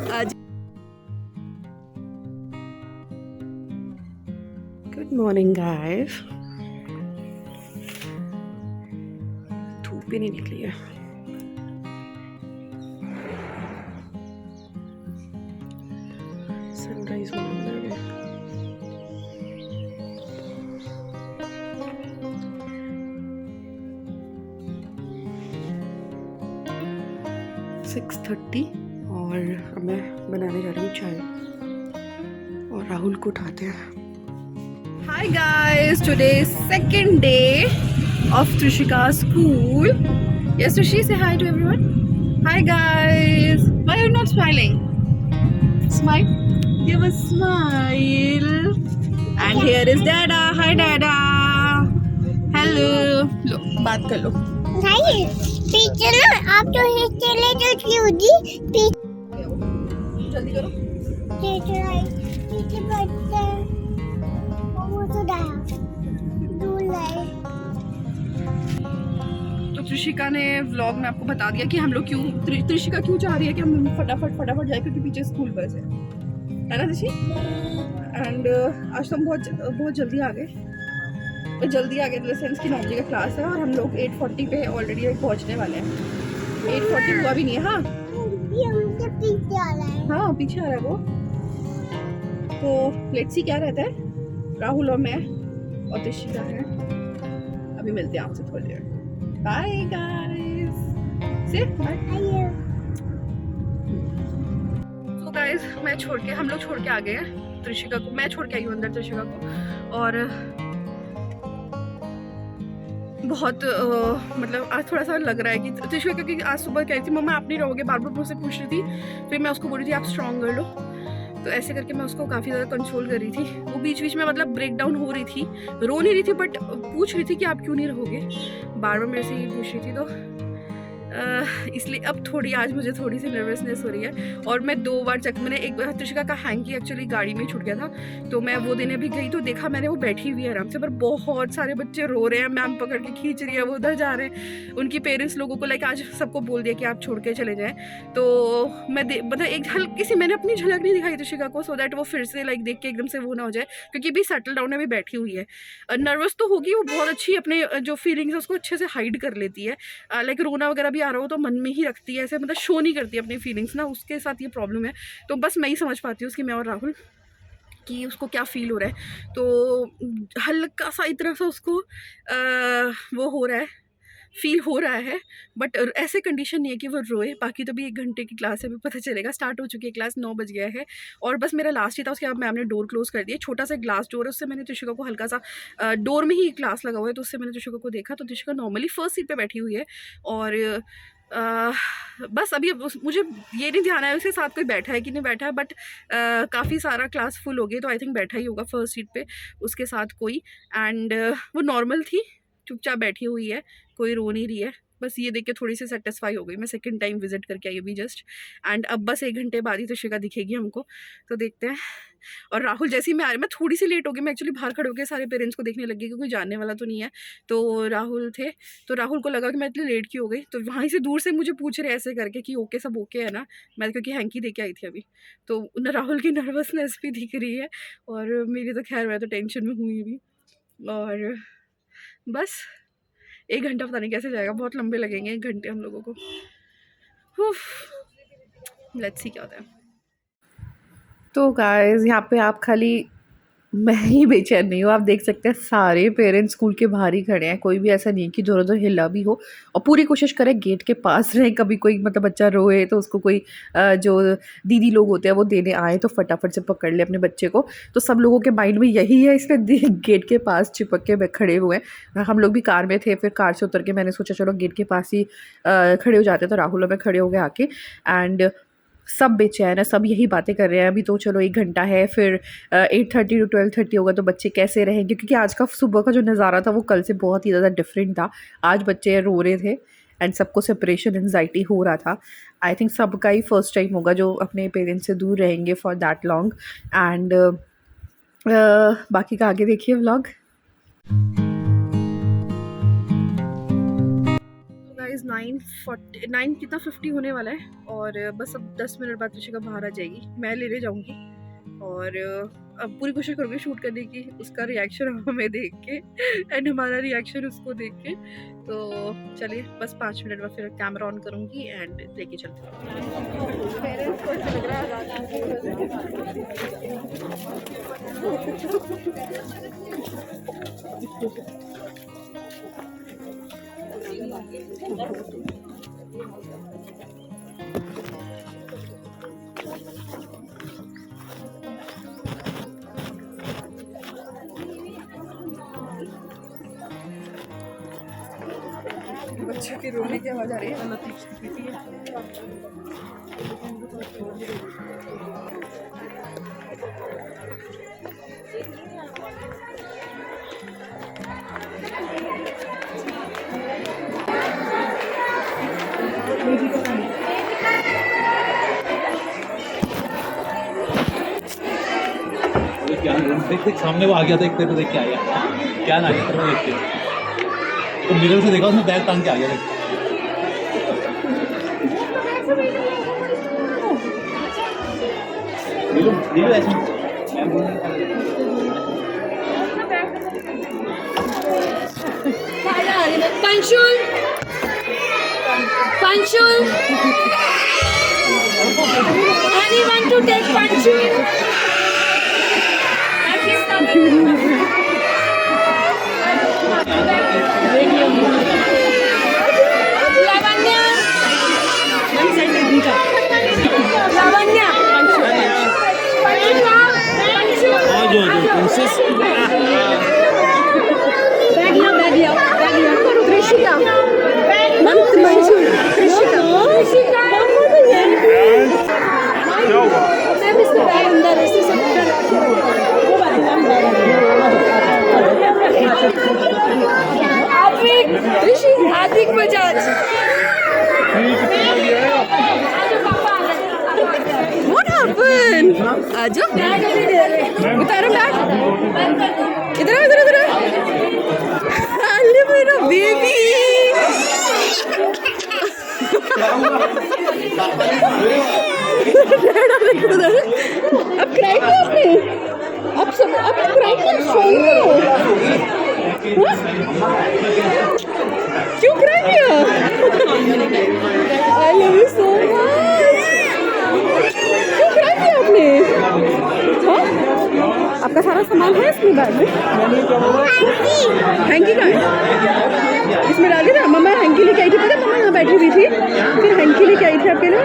आज good morning guys. धूप भी नहीं निकली है। सनराइज होने वाला है। 6:30 और अब मैं बनाने जा रही हूँ चाय और राहुल को उठाते हैं। Hi guys, today second day of Trishika's school. Yes, Trishi, say hi to everyone. Hi guys. Why are you not smiling? Smile. Give a smile. And here is Dada. Hi Dada. Hello. लो बात कर लो। नहीं पीछे ना आप तो चले तो क्यों जी जल्दी करो। पीछे बैठते हैं वो तो दूर लाए। तो त्रिशिका ने व्लॉग में आपको बता दिया कि हम लोग क्यों त्रिशिका क्यों चाह रही है कि हम फटाफट जाए क्योंकि पीछे स्कूल बस है ना त्रिशी। एंड आज तो हम बहुत जल्दी आ गए। जल्दी आ गए इन द सेंस की 9 बजे का क्लास है और हम लोग 8:40 पे ऑलरेडी पहुंचने वाले हैं। 8:40 हुआ भी नहीं है। हाँ पीछे आ रहा है। हाँ पीछे आ रहा है वो। तो लेट्स सी क्या रहता है। राहुल और मैं और त्रिशिका है। अभी मिलते हैं आपसे थोड़ी देर। Bye guys. Say bye. तो गाइस हम लोग छोड़ के आ गए हैं त्रिशिका को। मैं छोड़ के आई हूँ अंदर त्रिशिका को। और बहुत मतलब आज थोड़ा सा लग रहा है कि त्रिशिका, क्योंकि आज सुबह कह रही थी मम्मा आप नहीं रहोगे, बार बार मुझसे पूछ रही थी। फिर मैं उसको बोल रही थी आप स्ट्रॉन्ग कर लो। तो ऐसे करके मैं उसको काफ़ी ज़्यादा कंट्रोल कर रही थी। वो बीच बीच में मतलब ब्रेक डाउन हो रही थी, रो नहीं रही थी बट पूछ रही थी कि आप क्यों नहीं रहोगे। बार बार मेरे से ये पूछ रही थी। तो इसलिए अब थोड़ी आज मुझे थोड़ी सी नर्वसनेस हो रही है। और मैं 2 बार मैंने एक बार त्रिशिका का हैंकी एक्चुअली गाड़ी में छूट गया था, तो मैं वो देने भी गई तो देखा मैंने वो बैठी हुई है आराम से, पर बहुत सारे बच्चे रो रहे हैं, मैम पकड़ के खींच रही है, वो उधर जा रहे हैं। उनकी पेरेंट्स लोगों को लाइक आज सबको बोल दिया कि आप छोड़ के चले जाएं। तो मैं मतलब एक हल्की सी मैंने अपनी झलक नहीं दिखाई त्रिशिका को, सो दैट वो फिर से लाइक देख के एकदम से वो ना हो जाए, क्योंकि अभी सेटल डाउन है, अभी बैठी हुई है। नर्वस तो होगी, वो बहुत अच्छी अपने जो फीलिंग्स है उसको अच्छे से हाइड कर लेती है। लाइक रोना वगैरह भी आ रहा हो तो मन में ही रखती है, ऐसे मतलब शो नहीं करती अपनी फीलिंग्स ना। उसके साथ ये प्रॉब्लम है। तो बस मैं ही समझ पाती हूँ उसकी, मैं और राहुल, कि उसको क्या फील हो रहा है। तो हल्का सा इतना सा उसको वो हो रहा है, फील हो रहा है। बट ऐसे कंडीशन नहीं है कि वो रोए। बाकी तो भी 1 घंटे की क्लास है, अभी पता चलेगा। स्टार्ट हो चुकी है क्लास, 9 बज गया है और बस मेरा लास्ट ही था। उसके बाद मैम ने डोर क्लोज कर दिया। छोटा सा ग्लास डोर है, उससे मैंने त्रिशिका को हल्का सा डोर में ही क्लास लगा हुआ है तो उससे मैंने त्रिशिका को देखा। तो त्रिशिका नॉर्मली फर्स्ट सीट पे बैठी हुई है और बस अभी मुझे ये नहीं ध्यान है उसके साथ कोई बैठा है कि नहीं बैठा है, बट काफ़ी सारा क्लास फुल हो गई तो आई थिंक बैठा ही होगा फर्स्ट सीट पे उसके साथ कोई। एंड वो नॉर्मल थी, चुपचाप बैठी हुई है, कोई रो नहीं रही है। बस ये देख के थोड़ी सी सेटिस्फाई हो गई। मैं सेकंड टाइम विजिट करके आई अभी जस्ट। एंड अब बस 1 घंटे बाद ही त्रिशिका दिखेगी हमको, तो देखते हैं। और राहुल जैसे ही मैं आ रही, मैं थोड़ी सी लेट हो गई। मैं एक्चुअली बाहर खड़े होकर सारे पेरेंट्स को देखने लगी कि कोई जानने वाला तो नहीं है। तो राहुल थे, तो राहुल को लगा कि मैं इतनी लेट क्यों हो गई, तो वहीं से दूर से मुझे पूछ रहे ऐसे करके कि ओके सब ओके है ना। मैं क्योंकि हैंकी दे के आई थी अभी, तो राहुल की नर्वसनेस भी दिख रही है और मेरी तो खैर मैं तो टेंशन में हुई अभी। और बस 1 घंटा पता नहीं कैसे जाएगा, बहुत लंबे लगेंगे 1 घंटे हम लोगों को। लेट्स सी क्या होता है। तो गाइस यहाँ पे आप खाली मैं ही बेचैन नहीं हूँ। आप देख सकते हैं सारे पेरेंट्स स्कूल के बाहर ही खड़े हैं। कोई भी ऐसा नहीं है कि इधर उधर हिला भी हो, और पूरी कोशिश करें गेट के पास रहें। कभी कोई मतलब बच्चा रोए तो उसको कोई जो दीदी लोग होते हैं वो देने आए तो फटाफट से पकड़ ले अपने बच्चे को। तो सब लोगों के माइंड में यही है, इसलिए गेट के पास चिपक के खड़े हुए हैं। हम लोग भी कार में थे, फिर कार से उतर के मैंने सोचा चलो गेट के पास ही खड़े हो जाते। तो राहुल और मैं खड़े हो गए आके, एंड सब बेचैन है, सब यही बातें कर रहे हैं। अभी तो चलो 1 घंटा है, फिर 8:30 टू 12:30 होगा तो बच्चे कैसे रहेंगे, क्योंकि आज का सुबह का जो नज़ारा था वो कल से बहुत ही ज़्यादा डिफरेंट था। आज बच्चे रो रहे थे एंड सबको सेपरेशन एंजाइटी हो रहा था। आई थिंक सबका ही फर्स्ट टाइम होगा जो अपने पेरेंट्स से दूर रहेंगे फॉर दैट लॉन्ग। एंड बाकी का आगे देखिए व्लॉग। गाइस 9 कितना 50 होने वाला है और बस अब 10 मिनट बाद ऋषिका बाहर आ जाएगी, मैं लेने जाऊंगी और अब पूरी कोशिश करूँगी शूट करने की, उसका रिएक्शन हमें देख के एंड हमारा रिएक्शन उसको देख के। तो चलिए बस 5 मिनट में फिर कैमरा ऑन करूँगी एंड लेके चलते बच्चों की रोने की आवाज आ रही है। देख देख सामने वो आ गया था, एक तेरे को देख के आ गया, क्या ना गया तेरे को देख के, तो मिरर से देखा उसने बैग टांग के आ गया। देख ऐसे Panchul, Panchul. Anyone to take Panchul? Lavanya. Lavanya. Krishika. Krishika. Advik Bajaj. What happened? आजो उतारो बैग, इधर आओ, इधर इधर। अरे मेरा बेबी, अब क्राई किया आपने, अब सब अब क्राई कर क्यों क्राई किया? I love you so much. क्यों क्राई किया आपने? हाँ? आपका सारा सामान है इसमें बैग में? हैंकी का है? इसमें डाल के था। मम्मा हैंकी लेके आई थी, पता मम्मा यहाँ बैठी हुई थी, फिर हैंकी लेके आई थी आपके लिए।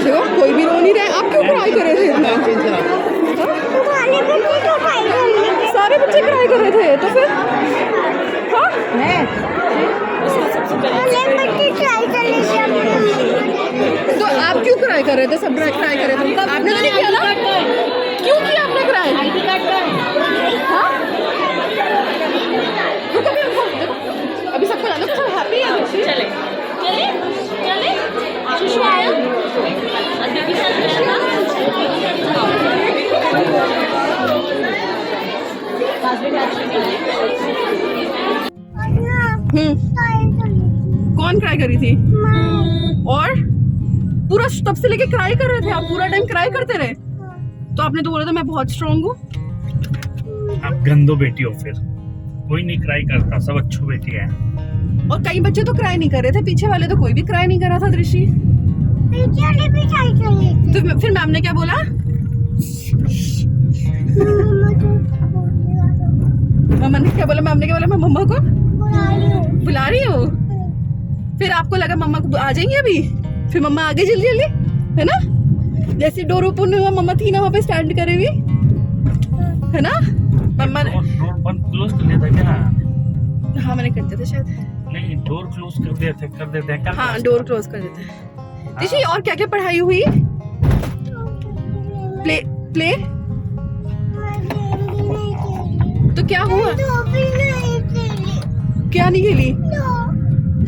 देखो कोई भी रो नहीं रहा है, आप क्यों क्राई कर रहे थे इतना? सारे बच्चे क्राई कर रहे थे तो फिर तो आप क्यों क्राई कर रहे थे? सब क्राई कर रहे थे, आपने तो नहीं किया ना? क्यों किया आपने क्राई? हाँ? रुको देखो अभी सबको जाना, सब हैप्पी है। चले चले चले शिशु आया अभी कौन क्राई करी थी? और पूरा तब से लेके क्राई कर रहे थे आप? पूरा टाइम क्राई करते रहे? तो आपने तो बोला था मैं बहुत स्ट्रांग हूँ। आप गंदो बेटी हो, फिर कोई नहीं क्राई करता, सब अच्छू बेटी है। और कई बच्चे तो क्राई नहीं कर रहे थे, पीछे वाले तो कोई भी क्राई नहीं कर रहा था। दृष्टि तो फिर मैम ने क्या बोला? मम्मा ने क्या बोला? मैम ने क्या बोला? मैं मम्मा को बुला रही हूँ। फिर आपको लगा मम्मा को आ जाएंगे अभी, फिर मम्मा आ गई जल्दी जल्दी, है ना? जैसे डोर ओपन हुआ मम्मा थी ना वहाँ पे स्टैंड करे हुई, है ना? मम्मा ने डोर बंद क्लोज कर दिया था क्या? हाँ मैंने कर दिया था शायद। नहीं, डोर क्लोज कर देते हैं क्या? हाँ डोर क्लोज कर देते हैं। दीदी और क्या क्या पढ़ाई हुई? प्ले प्ले तो क्या हुआ? क्या नहीं खेली?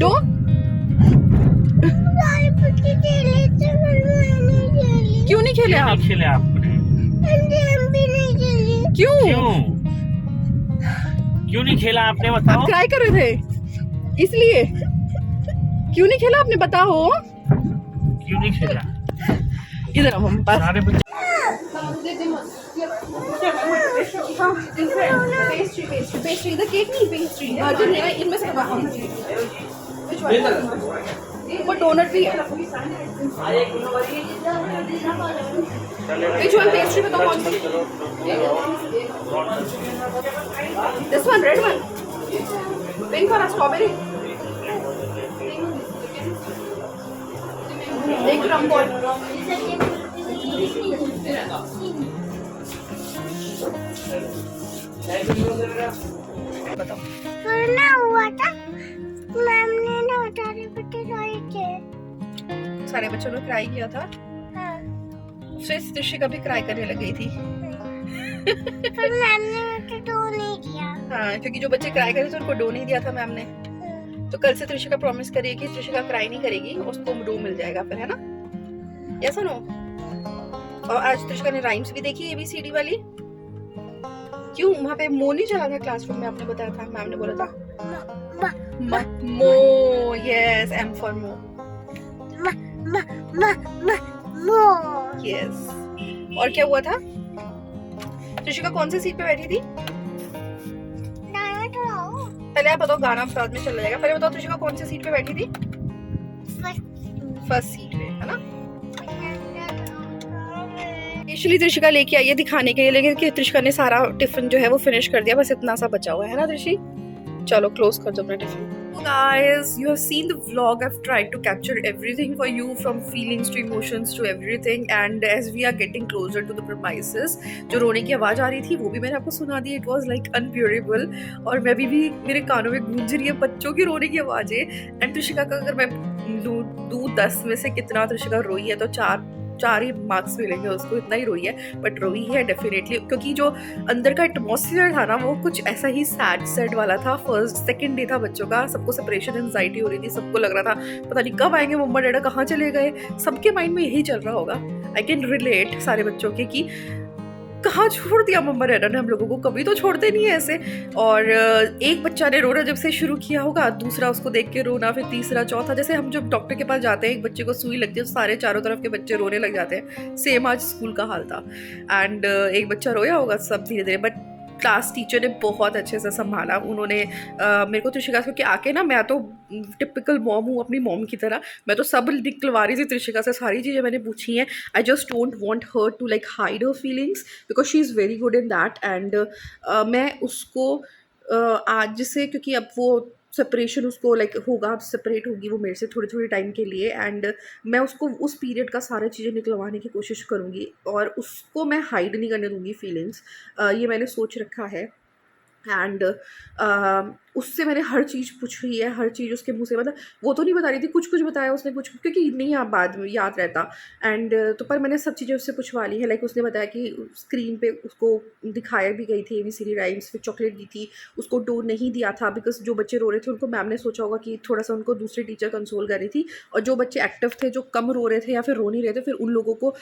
दो क्यों नहीं खेले आप? खेले आप? क्यों? क्यों नहीं खेला आपने आप बताओ? क्राई कर रहे थे इसलिए? क्यों नहीं खेला आपने बताओ? क्यों नहीं खेला? इधर आओ हम पास। सारे बच्चे पेस्ट्री इधर केक नहीं पेस्ट्री इनमें से वो डोनट भी है। Which one pastry बताओ कौन सी? This one, red one. Pink or strawberry? एक क्रम बॉल। बताओ। करना हुआ था मैम ने ना सारे बच्चे रोए थे। सारे बच्चों ने क्राई किया था, हाँ, फिर त्रिशिका भी क्राई करने लग गई थी। पर मैम ने मुझे तो नहीं किया। हाँ, क्योंकि जो बच्चे क्राई करे थे उनको डो नहीं दिया था मैम ने। तो कल से त्रिशिका प्रॉमिस करिए कि त्रिशिका क्राई नहीं करेगी, उसको डो मिल जाएगा फिर, है ना? यस और नो? और आज त्रिशिका ने राइम्स भी देखी ABCD वाली। क्यों वहाँ पे मो नहीं चला था क्लासरूम में? आपने बताया था, मैम ने बोला था मो। यस, M फॉर मो। मोर। यस। और क्या हुआ था? त्रिशिका कौन सी सीट पे बैठी थी? गाना तो आओ। पहले आप बताओ, गाना बाद में चला जाएगा। पहले बताओ त्रिशिका कौन सी सीट पे बैठी थी? फर्स्ट सीट पे, है ना? एक्चुअली त्रिशिका लेके आई है दिखाने के लिए, लेकिन कि त्रिशिका ने सारा टिफिन जो है वो फिनिश कर दिया, बस इतना सा बचा हुआ है ना त्रिशी? चलो क्लोज कर दो अपना tiffin. So guys, you have seen the vlog. I've tried to capture everything for you, from feelings to emotions to everything. And as we are getting closer to the premises, जो रोने की आवाज़ आ रही थी वो भी मैंने आपको सुना दी. It was like unbearable. और मैं भी मेरे कानों में गूंज रही है बच्चों की रोने की आवाज़ें. एंड त्रिशिका का अगर मैं दूँ 10 में से कितना त्रिशिका रोई है, तो चार ही मार्क्स मिलेंगे उसको, इतना ही रोई है, बट रोई है डेफिनेटली, क्योंकि जो अंदर का एटमॉस्फेयर था ना वो कुछ ऐसा ही सैड वाला था. फर्स्ट सेकंड डे था बच्चों का, सबको सेपरेशन एंजाइटी हो रही थी, सबको लग रहा था पता नहीं कब आएंगे मम्मा डैडा, कहाँ चले गए, सबके माइंड में यही चल रहा होगा. आई कैन रिलेट सारे बच्चों के कि कहाँ छोड़ दिया मम्मा डैडा ने हम लोगों को, कभी तो छोड़ते नहीं है ऐसे. और एक बच्चा ने रोना जब से शुरू किया होगा, दूसरा उसको देख के रोना, फिर तीसरा चौथा. जैसे हम जब डॉक्टर के पास जाते हैं, एक बच्चे को सुई लगती है तो सारे चारों तरफ के बच्चे रोने लग जाते हैं. सेम आज स्कूल का हाल था. एंड एक बच्चा रोया होगा, सब धीरे धीरे, बट क्लास टीचर ने बहुत अच्छे से संभाला. उन्होंने मेरे को त्रिशिका क्योंकि आके ना, मैं तो टिपिकल मॉम हूँ अपनी मॉम की तरह, मैं तो सब निकलवा रही थी त्रिशिका से, सारी चीज़ें मैंने पूछी हैं. I just don't want her to like hide her feelings, because she is very good in that. And मैं उसको आज से, क्योंकि अब वो सेपरेशन उसको लाइक होगा, अब सेपरेट होगी वो मेरे से थोड़ी टाइम के लिए, एंड मैं उसको उस पीरियड का सारी चीज़ें निकलवाने की कोशिश करूँगी, और उसको मैं हाइड नहीं करने दूँगी फीलिंग्स. ये मैंने सोच रखा है. एंड उससे मैंने हर चीज़ पूछी है, हर चीज़ उसके मुंह से, मतलब वो तो नहीं बता रही थी, कुछ बताया उसने, कुछ क्योंकि नहीं आप बाद में याद रहता. एंड तो पर मैंने सब चीज़ें उससे पूछवा ली है. लाइक उसने बताया कि स्क्रीन पे उसको दिखाया भी गई थी ABCD राइम्स, फिर चॉकलेट दी थी, उसको डो नहीं दिया था, बिकॉज जो बच्चे रो रहे थे उनको मैम ने सोचा होगा कि थोड़ा सा उनको दूसरी टीचर कंसोल कर रही थी, और जो बच्चे एक्टिव थे, जो कम रो रहे थे या फिर रो नहीं रहे थे, फिर उन लोगों को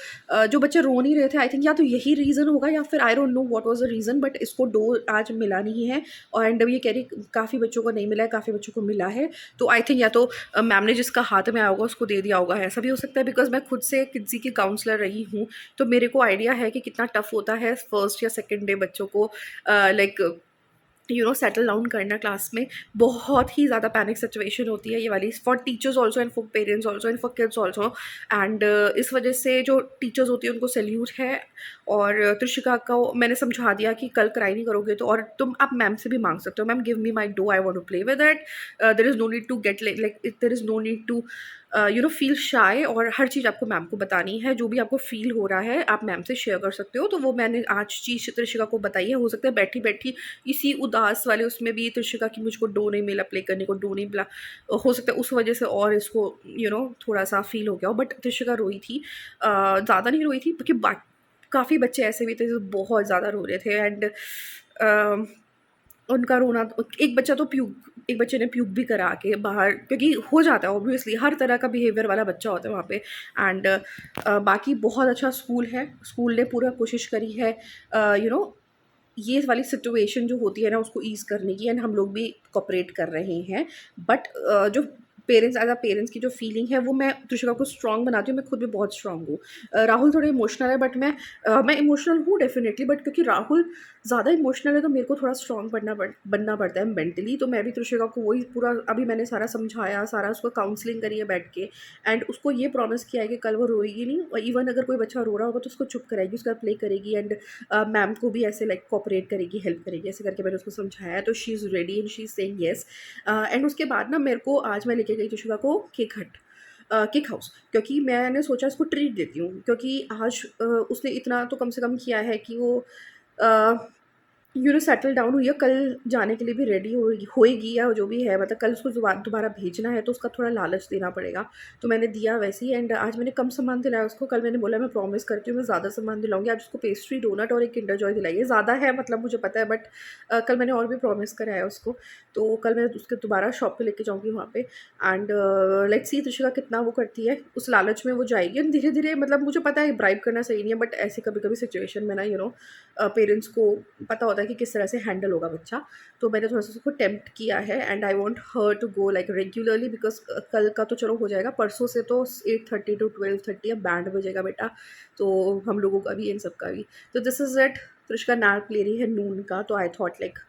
जो बच्चे रो नहीं रहे थे, आई थिंक या तो यही रीज़न होगा, या फिर I don't know what was the reason, but इसको डो आज मिला नहीं है. और ये कह रही काफ़ी बच्चों को नहीं मिला है, काफ़ी बच्चों को मिला है. तो आई थिंक या तो मैम ने जिसका हाथ में आया होगा उसको दे दिया होगा, ऐसा भी हो सकता है. बिकॉज मैं खुद से किसी की काउंसलर रही हूँ, तो मेरे को आइडिया है कि कितना टफ होता है फर्स्ट या सेकेंड डे बच्चों को लाइक सेटल डाउन करना क्लास में. बहुत ही ज़्यादा पैनिक सिचुएशन होती है ये वाली, for teachers also and for parents also and for kids also. And इस वजह से जो टीचर्स होती है उनको सैल्यूट है. और त्रिशिका को मैंने समझा दिया कि कल क्राई नहीं करोगे तो, और तुम आप मैम से भी मांग सकते हो, ma'am give me my dough, I want to play with it. There is no need to get like there is no need to feel shy. और हर चीज़ आपको मैम को बतानी है, जो भी आपको फील हो रहा है आप मैम से शेयर कर सकते हो. तो वो मैंने आज चीज़ त्रिशिका को बताई है. हो सकता है बैठी बैठी इसी उदास वाले उसमें भी त्रिशिका की मुझको डो नहीं मिला प्ले करने को, डो नहीं मिला, हो सकता है उस वजह से और इसको थोड़ा सा फील हो गया. बट त्रिशिका रोई थी, ज़्यादा नहीं रोई थी, क्योंकि काफ़ी बच्चे ऐसे भी थे जो बहुत ज़्यादा रो रहे थे. एंड उनका रोना, एक बच्चे ने प्यूक भी करा के बाहर, क्योंकि हो जाता है ऑब्वियसली, हर तरह का बिहेवियर वाला बच्चा होता है वहाँ पे. एंड बाकी बहुत अच्छा स्कूल है, स्कूल ने पूरा कोशिश करी है ये वाली सिचुएशन जो होती है ना उसको ईज़ करने की, एंड हम लोग भी कोऑपरेट कर रहे हैं। बट जो पेरेंट्स एज़ अ पेरेंट्स की जो फीलिंग है वो मैं त्रिशिका को स्ट्रॉन्ग बनाती हूँ, मैं खुद भी बहुत स्ट्रॉन्ग हूँ। राहुल थोड़ा इमोशनल है, बट मैं इमोशनल हूँ डेफिनेटली, बट क्योंकि राहुल ज़्यादा इमोशनल है तो मेरे को थोड़ा स्ट्रॉन्ग बनना पड़ता है मेंटली। तो मैं भी त्रिशिका को वही पूरा अभी मैंने सारा समझाया, सारा उसको काउंसलिंग करी है बैठ के, एंड उसको ये प्रॉमिस किया है कि कल वो रोएगी नहीं, और इवन अगर कोई बच्चा रो रहा होगा तो उसको चुप कराएगी, उसका प्ले करेगी, एंड मैम को भी ऐसे लाइक कोऑपरेट करेगी, हेल्प करेगी, ऐसे करके मैंने उसको समझाया। तो she is ready and she is saying yes. And उसके बाद ना मेरे को आज मैं लेके गई त्रिशिका को केक हाउस, क्योंकि मैंने सोचा इसको ट्रीट देती हूँ, क्योंकि आज उसने इतना तो कम से कम किया है कि वो सेटल डाउन हुई है, कल जाने के लिए भी रेडी होएगी या जो भी है, मतलब कल उसको दोबारा भेजना है तो उसका थोड़ा लालच देना पड़ेगा। तो मैंने दिया वैसे ही, एंड आज मैंने कम सामान दिलाया उसको। कल मैंने बोला मैं प्रॉमिस करती हूँ मैं ज़्यादा सामान दिलाऊंगी। आज उसको पेस्ट्री, डोनट और एक किंडर जॉय दिलाई है। ज़्यादा है मतलब मुझे पता है, बट कल मैंने और भी प्रॉमिस कराया उसको। तो कल मैं उसके दोबारा शॉप पर लेके जाऊँगी वहाँ पर, एंड लेट्स सी त्रिशिका कितना वो करती है, उस लालच में वो जाएगी। एंड धीरे धीरे, मतलब मुझे पता है ब्राइब करना सही नहीं है, बट ऐसे कभी कभी सिचुएशन में ना पेरेंट्स को पता होता है कि किस तरह से हैंडल होगा बच्चा। तो मैंने थोड़ा सा उसको टेम्प्ट किया है, and I want her to go like regularly, because कल का तो चलो हो जाएगा, परसों से तो 8:30 to 12:30 अब बैंड बजेगा बेटा, तो हम लोगों का भी इन सब का भी। तो दिस इज़ इट। त्रिशिका नाक ले रही है नून का, तो I thought like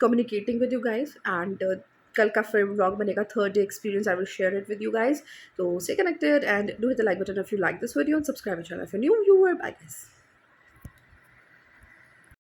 communicating with you guys, and कल का फिर व्लॉग बनेगा, third day experience, I will share it with you guys. तो stay connected and do hit the like button if you like this video, and subscribe channel if you new viewer. Bye guys.